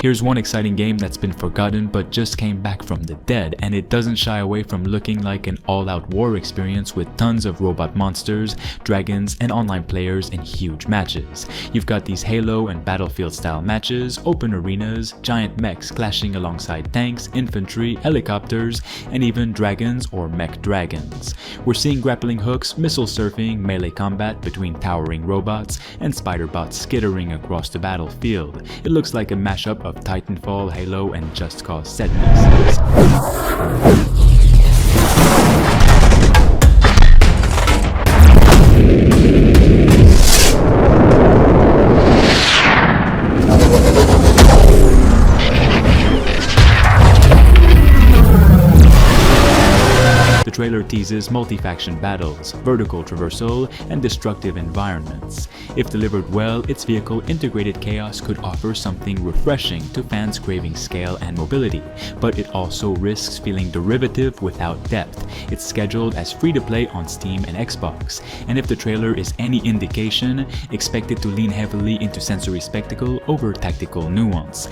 Here's one exciting game that's been forgotten but just came back from the dead, and it doesn't shy away from looking like an all-out war experience with tons of robot monsters, dragons, and online players in huge matches. You've got these Halo and Battlefield style matches, open arenas, giant mechs clashing alongside tanks, infantry, helicopters, and even dragons or mech dragons. We're seeing grappling hooks, missile surfing, melee combat between towering robots, and spider bots skittering across the battlefield. It looks like a mashup of Titanfall, Halo, and Just Cause set pieces. The trailer teases multi-faction battles, vertical traversal, and destructive environments. If delivered well, its vehicle-integrated chaos could offer something refreshing to fans craving scale and mobility, but it also risks feeling derivative without depth. It's scheduled as free-to-play on Steam and Xbox, and if the trailer is any indication, expect it to lean heavily into sensory spectacle over tactical nuance.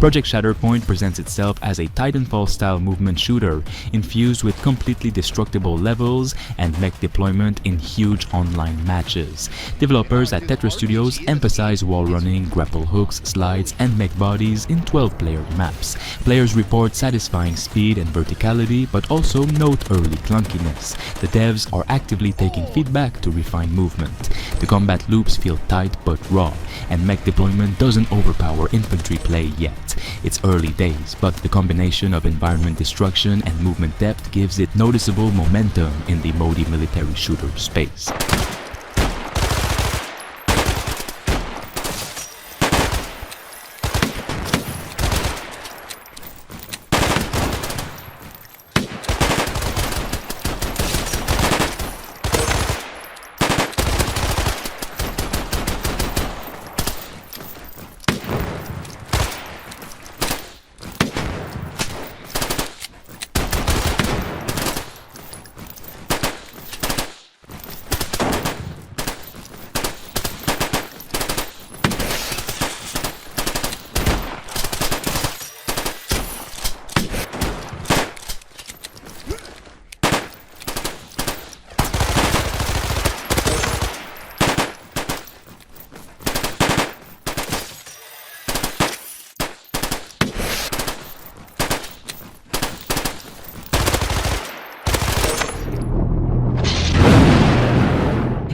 Project Shatterpoint presents itself as a Titanfall-style movement shooter, infused with completely destructible levels and mech deployment in huge online matches. Developers at Tetra Studios emphasize wall running, grapple hooks, slides, and mech bodies in 12-player maps. Players report satisfying speed and verticality, but also note early clunkiness. The devs are actively taking feedback to refine movement. The combat loops feel tight but raw, and mech deployment doesn't overpower infantry play yet. It's early days, but the combination of environment destruction and movement depth gives it noticeable momentum in the modi military shooter space.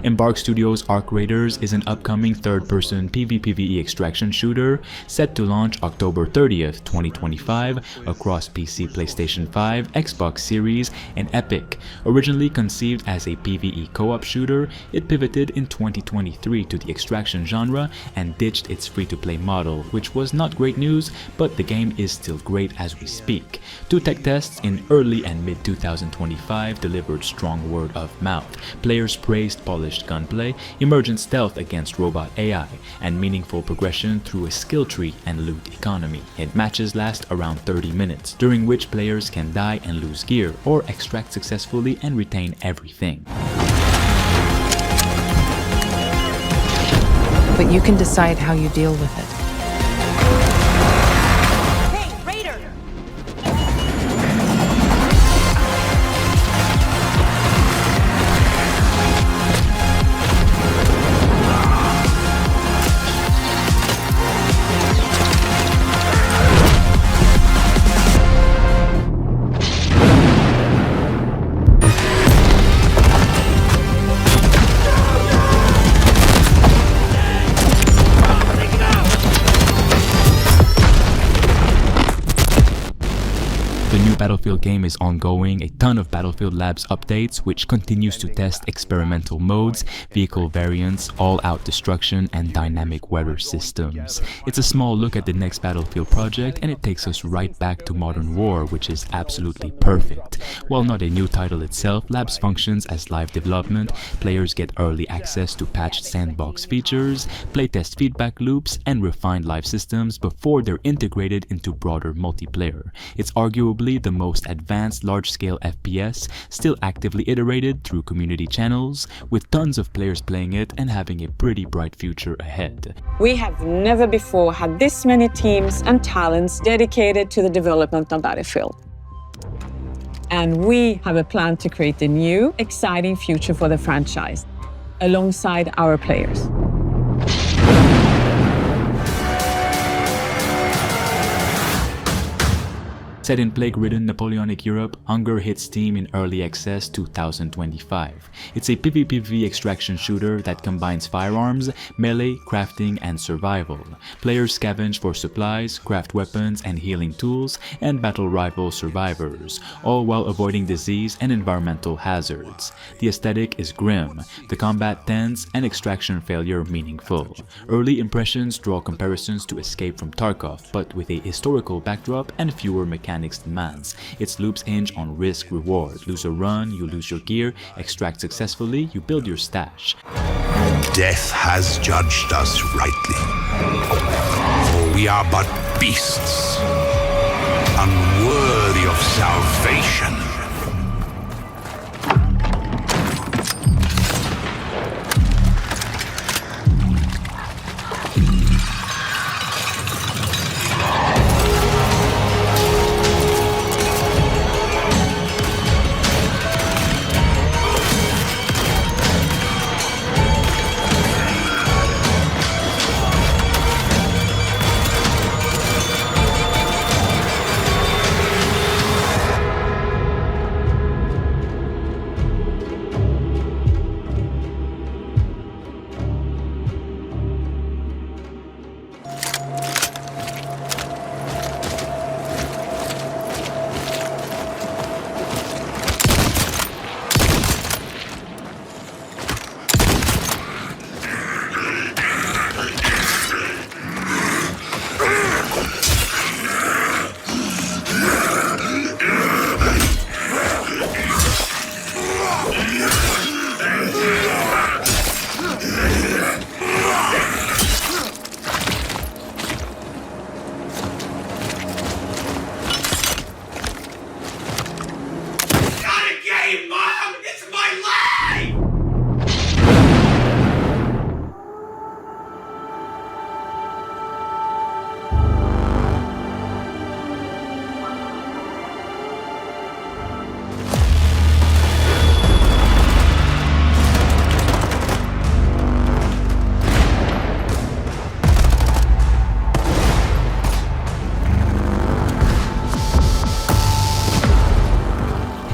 Embark Studios' Arc Raiders is an upcoming third-person PvPvE extraction shooter set to launch October 30th, 2025 across PC, PlayStation 5, Xbox Series, and Epic. Originally conceived as a PvE co-op shooter, it pivoted in 2023 to the extraction genre and ditched its free-to-play model, which was not great news, but the game is still great as we speak. 2 tech tests in early and mid-2025 delivered strong word of mouth. Players praised polished gunplay, emergent stealth against robot AI, and meaningful progression through a skill tree and loot economy. And matches last around 30 minutes, during which players can die and lose gear, or extract successfully and retain everything. But you can decide how you deal with it. Battlefield game is ongoing, a ton of Battlefield Labs updates, which continues to test experimental modes, vehicle variants, all-out destruction, and dynamic weather systems. It's a small look at the next Battlefield project, and it takes us right back to Modern War, which is absolutely perfect. While not a new title itself, Labs functions as live development. Players get early access to patched sandbox features, playtest feedback loops, and refined live systems before they're integrated into broader multiplayer. It's arguably the most advanced large-scale FPS, still actively iterated through community channels, with tons of players playing it and having a pretty bright future ahead. We have never before had this many teams and talents dedicated to the development of Battlefield. And we have a plan to create a new, exciting future for the franchise, alongside our players. Set in plague-ridden Napoleonic Europe, Hunger hits Steam in early access 2025. It's a PvPv extraction shooter that combines firearms, melee, crafting, and survival. Players scavenge for supplies, craft weapons and healing tools, and battle rival survivors, all while avoiding disease and environmental hazards. The aesthetic is grim, the combat tense, and extraction failure meaningful. Early impressions draw comparisons to Escape from Tarkov, but with a historical backdrop and fewer mechanics demands. Its loops hinge on risk-reward. Lose a run, you lose your gear. Extract successfully, you build your stash. Death has judged us rightly, for we are but beasts, unworthy of salvation.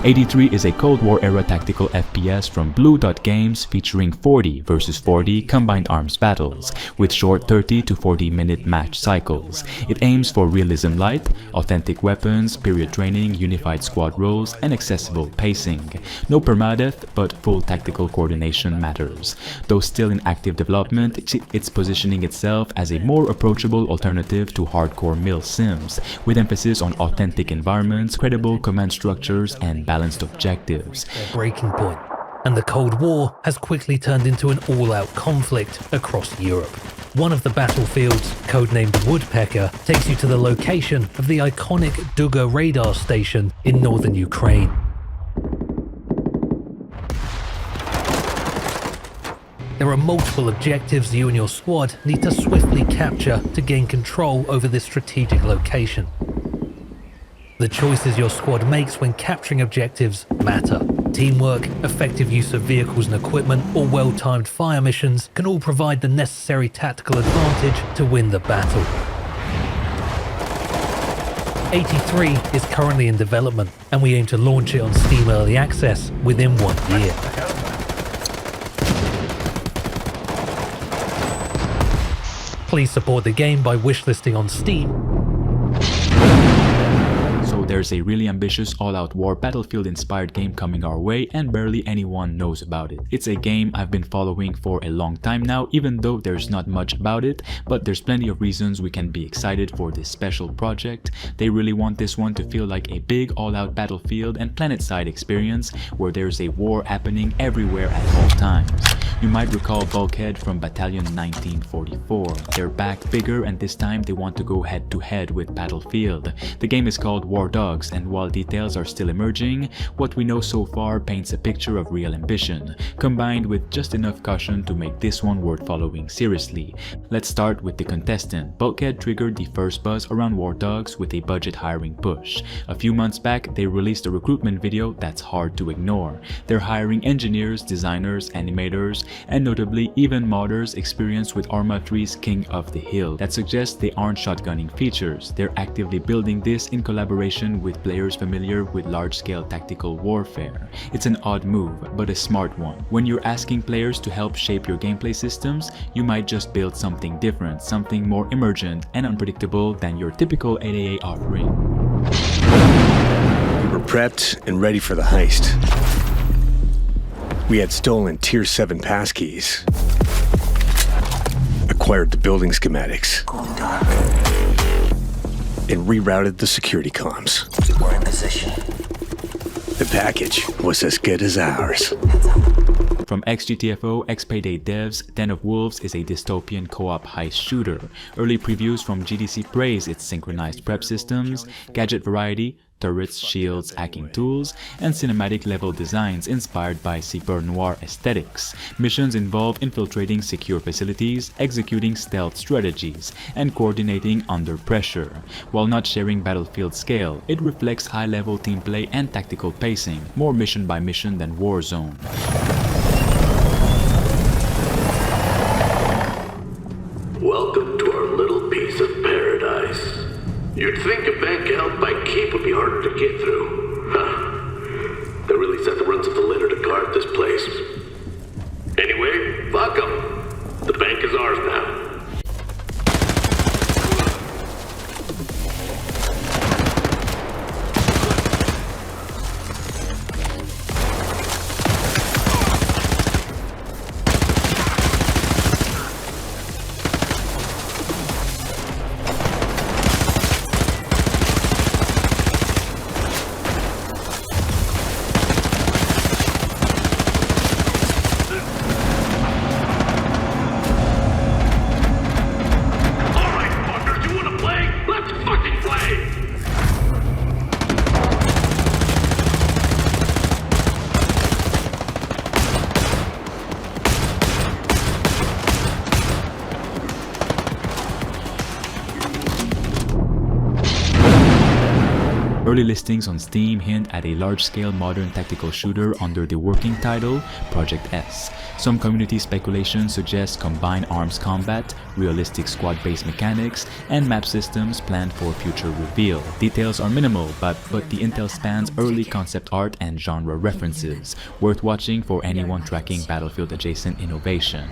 '83 is a Cold War era tactical FPS from Blue Dot Games featuring 40 versus 40 combined arms battles, with short 30 to 40 minute match cycles. It aims for realism light, authentic weapons, period training, unified squad roles, and accessible pacing. No permadeath, but full tactical coordination matters. Though still in active development, it's positioning itself as a more approachable alternative to hardcore mill sims, with emphasis on authentic environments, credible command structures, and balanced objectives. Their breaking point, and the Cold War has quickly turned into an all-out conflict across Europe. One of the battlefields, codenamed Woodpecker, takes you to the location of the iconic Duga radar station in northern Ukraine. There are multiple objectives you and your squad need to swiftly capture to gain control over this strategic location. The choices your squad makes when capturing objectives matter. Teamwork, effective use of vehicles and equipment, or well-timed fire missions can all provide the necessary tactical advantage to win the battle. 83 is currently in development, and we aim to launch it on Steam Early Access within 1 year. Please support the game by wishlisting on Steam. So there's a really ambitious all-out war Battlefield-inspired game coming our way and barely anyone knows about it. It's a game I've been following for a long time now, even though there's not much about it, but there's plenty of reasons we can be excited for this special project. They really want this one to feel like a big all-out Battlefield and planet-side experience where there's a war happening everywhere at all times. You might recall Bulkhead from Battalion 1944. They're back bigger, and this time they want to go head-to-head with Battlefield. The game is called WARDOGS, and while details are still emerging, what we know so far paints a picture of real ambition, combined with just enough caution to make this one worth following seriously. Let's start with the contestant. Bulkhead triggered the first buzz around WARDOGS with a budget hiring push. A few months back, they released a recruitment video that's hard to ignore. They're hiring engineers, designers, animators, and notably even modders experienced with Arma 3's King of the Hill. That suggests they aren't shotgunning features. They're actively building this in collaboration with players familiar with large-scale tactical warfare. It's an odd move, but a smart one. When you're asking players to help shape your gameplay systems, you might just build something different, something more emergent and unpredictable than your typical 8AA offering. We were prepped and ready for the heist. We had stolen Tier 7 passkeys, acquired the building schematics, and rerouted the security comms. We're in position. The package was as good as ours. From ex-GTFO, ex-Payday devs, Den of Wolves is a dystopian co-op heist shooter. Early previews from GDC praise its synchronized prep systems, gadget variety, turrets, shields, hacking tools, and cinematic level designs inspired by Cyber Noir aesthetics. Missions involve infiltrating secure facilities, executing stealth strategies, and coordinating under pressure. While not sharing Battlefield scale, it reflects high-level team play and tactical pacing, more mission by mission than Warzone. Welcome to our little piece of paradise. You'd think a bank held by Keep would be harder to get through. Huh. They really set the runs of the litter to guard this place. Anyway, fuck 'em. The bank is ours now. Early listings on Steam hint at a large-scale modern tactical shooter under the working title Project S. Some community speculation suggests combined arms combat, realistic squad-based mechanics, and map systems planned for future reveal. Details are minimal, but the intel spans early concept art and genre references, worth watching for anyone tracking Battlefield-adjacent innovation.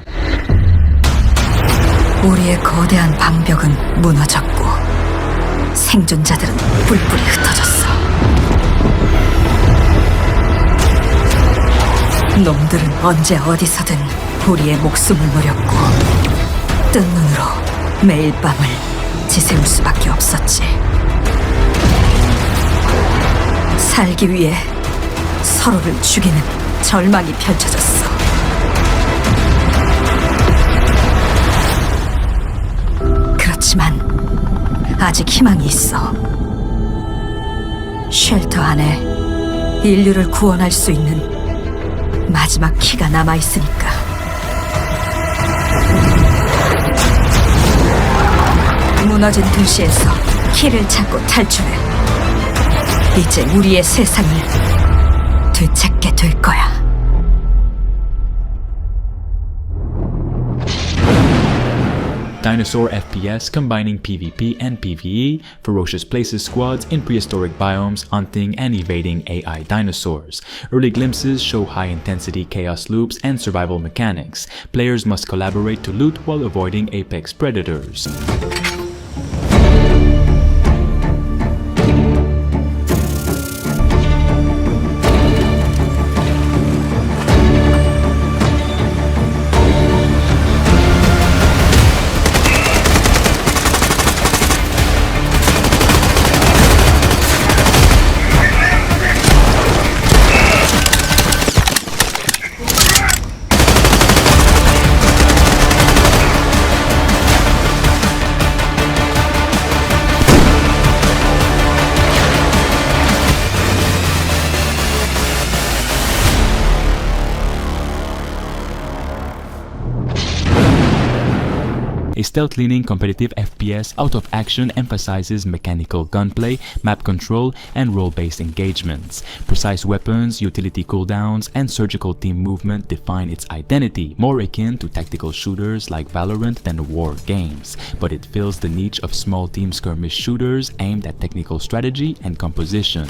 우리의 거대한 방벽은 무너졌고 생존자들은 뿔뿔이 흩어졌어. 놈들은 언제 어디서든 우리의 목숨을 노렸고 뜬 눈으로 매일 밤을 지새울 수밖에 없었지. 살기 위해 서로를 죽이는 절망이 펼쳐졌어. 그렇지만 아직 희망이 있어. 쉘터 안에 인류를 구원할 수 있는 마지막 키가 남아있으니까. 무너진 도시에서 키를 찾고 탈출해. 이제 우리의 세상을 되찾게 될 거야. Dinosaur FPS combining PvP and PvE, Ferocious places squads in prehistoric biomes hunting and evading AI dinosaurs. Early glimpses show high-intensity chaos loops and survival mechanics. Players must collaborate to loot while avoiding apex predators. A stealth-leaning competitive FPS out of action emphasizes mechanical gunplay, map control, and role-based engagements. Precise weapons, utility cooldowns, and surgical team movement define its identity, more akin to tactical shooters like Valorant than war games. But it fills the niche of small team skirmish shooters aimed at technical strategy and composition.